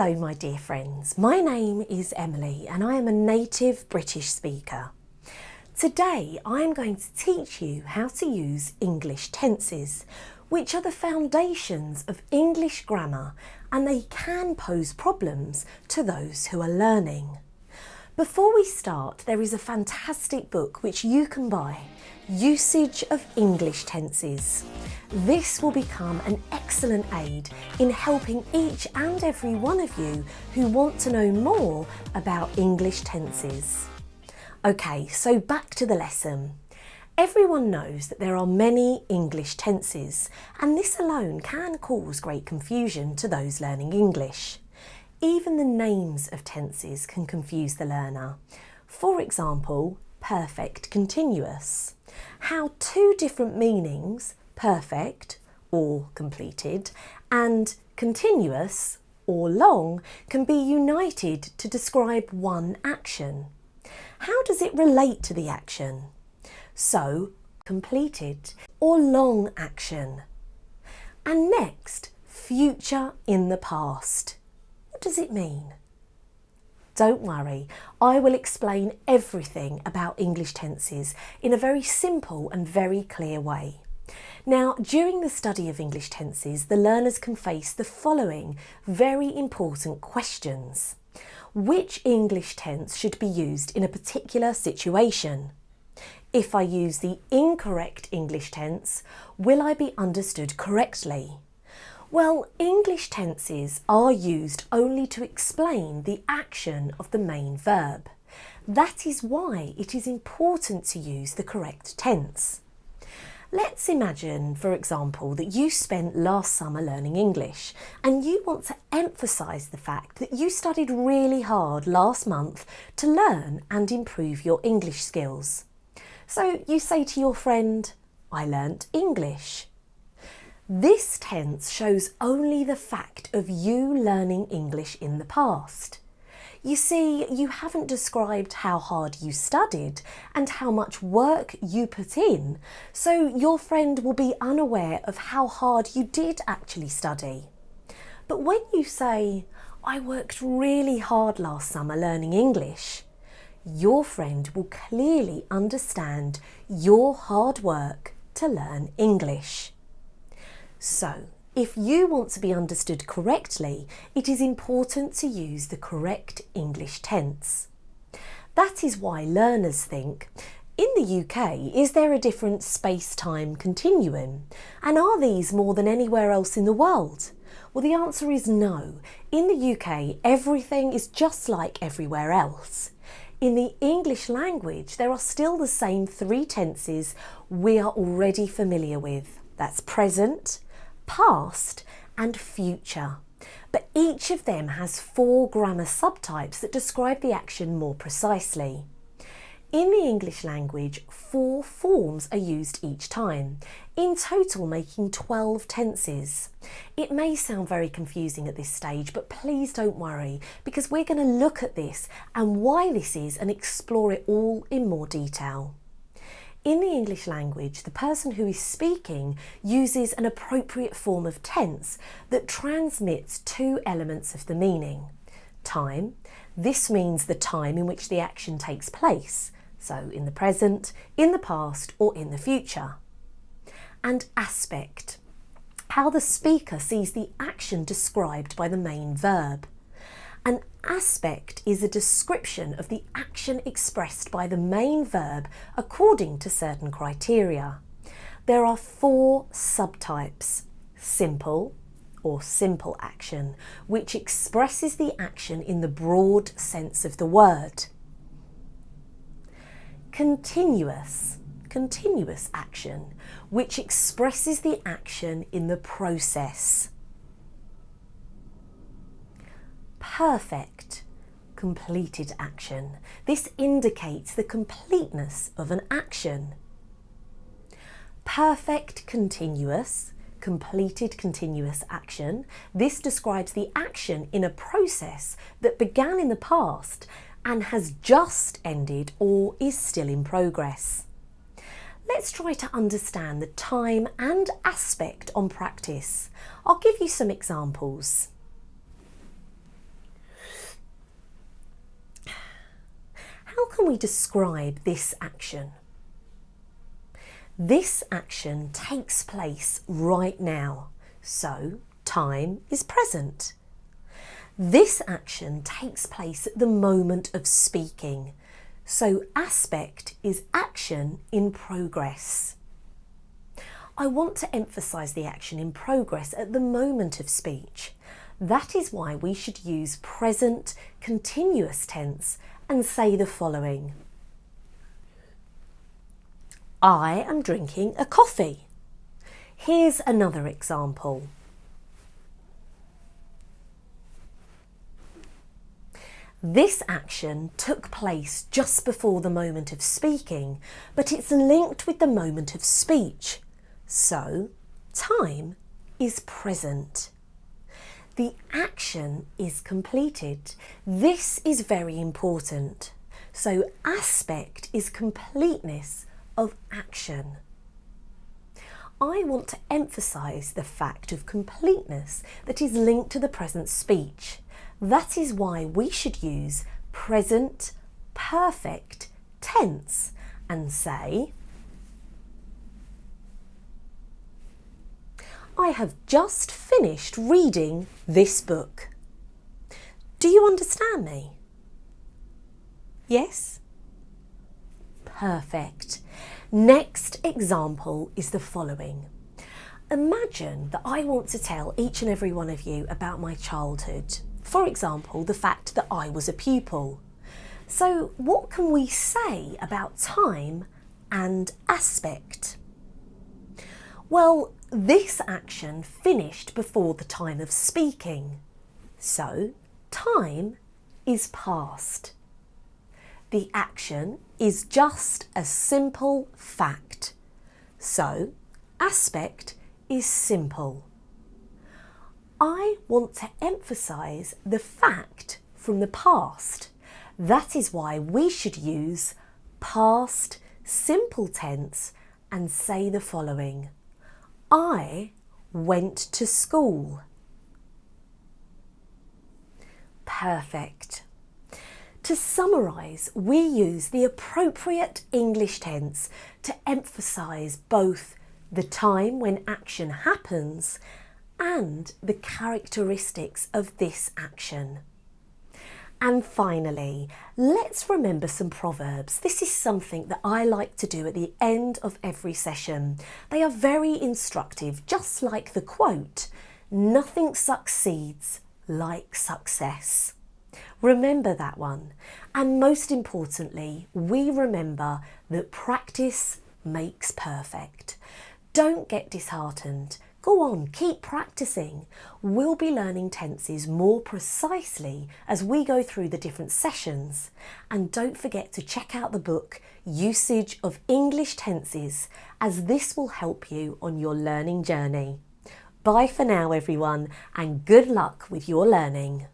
Hello my dear friends, my name is Emily and I am a native British speaker. Today I am going to teach you how to use English tenses, which are the foundations of English grammar, and they can pose problems to those who are learning. Before we start, there is a fantastic book which you can buy, Usage of English Tenses. This will become an excellent aid in helping each and every one of you who want to know more about English tenses. Okay, so back to the lesson. Everyone knows that there are many English tenses, and this alone can cause great confusion to those learning English. Even the names of tenses can confuse the learner. For example, perfect continuous. How two different meanings, perfect or completed, and continuous or long, can be united to describe one action. How does it relate to the action? So, completed or long action. And next, future in the past. What does it mean? Don't worry, I will explain everything about English tenses in a very simple and very clear way. Now, during the study of English tenses, the learners can face the following very important questions. Which English tense should be used in a particular situation? If I use the incorrect English tense, will I be understood correctly? Well, English tenses are used only to explain the action of the main verb. That is why it is important to use the correct tense. Let's imagine, for example, that you spent last summer learning English and you want to emphasise the fact that you studied really hard last month to learn and improve your English skills. So you say to your friend, "I learnt English." This tense shows only the fact of you learning English in the past. You see, you haven't described how hard you studied and how much work you put in, so your friend will be unaware of how hard you did actually study. But when you say, "I worked really hard last summer learning English," your friend will clearly understand your hard work to learn English. So, if you want to be understood correctly, it is important to use the correct English tense. That is why learners think, in the UK, is there a different space-time continuum? And are these more than anywhere else in the world? Well, the answer is no. In the UK, everything is just like everywhere else. In the English language, there are still the same three tenses we are already familiar with. That's present, past and future, but each of them has 4 grammar subtypes that describe the action more precisely. In the English language, 4 forms are used each time, in total making 12 tenses. It may sound very confusing at this stage, but please don't worry, because we're going to look at this and why this is and explore it all in more detail. In the English language, the person who is speaking uses an appropriate form of tense that transmits 2 elements of the meaning. Time, this means the time in which the action takes place, so in the present, in the past or in the future. And aspect, how the speaker sees the action described by the main verb. An aspect is a description of the action expressed by the main verb according to certain criteria. There are 4 subtypes: simple or simple action, which expresses the action in the broad sense of the word. Continuous, continuous action, which expresses the action in the process. Perfect, completed action. This indicates the completeness of an action. Perfect continuous, completed continuous action. This describes the action in a process that began in the past and has just ended or is still in progress. Let's try to understand the time and aspect on practice. I'll give you some examples. can we describe this action? This action takes place right now, so time is present. This action takes place at the moment of speaking, so aspect is action in progress. I want to emphasise the action in progress at the moment of speech. That is why we should use present continuous tense and say the following. I am drinking a coffee. Here's another example. This action took place just before the moment of speaking, but it's linked with the moment of speech. So, time is present. The action is completed. This is very important. So, aspect is completeness of action. I want to emphasise the fact of completeness that is linked to the present speech. That is why we should use present perfect tense and say, I have just finished reading this book. Do you understand me? Yes? Perfect. Next example is the following. Imagine that I want to tell each and every one of you about my childhood. For example, the fact that I was a pupil. So what can we say about time and aspect? Well, this action finished before the time of speaking. So time is past. The action is just a simple fact. So aspect is simple. I want to emphasise the fact from the past. That is why we should use past simple tense and say the following. I went to school. Perfect. To summarise, we use the appropriate English tense to emphasise both the time when action happens and the characteristics of this action. And finally, let's remember some proverbs. This is something that I like to do at the end of every session. They are very instructive, just like the quote, nothing succeeds like success. Remember that one. And most importantly, we remember that practice makes perfect. Don't get disheartened. Go on, keep practicing. We'll be learning tenses more precisely as we go through the different sessions. And don't forget to check out the book, Usage of English Tenses, as this will help you on your learning journey. Bye for now, everyone, and good luck with your learning.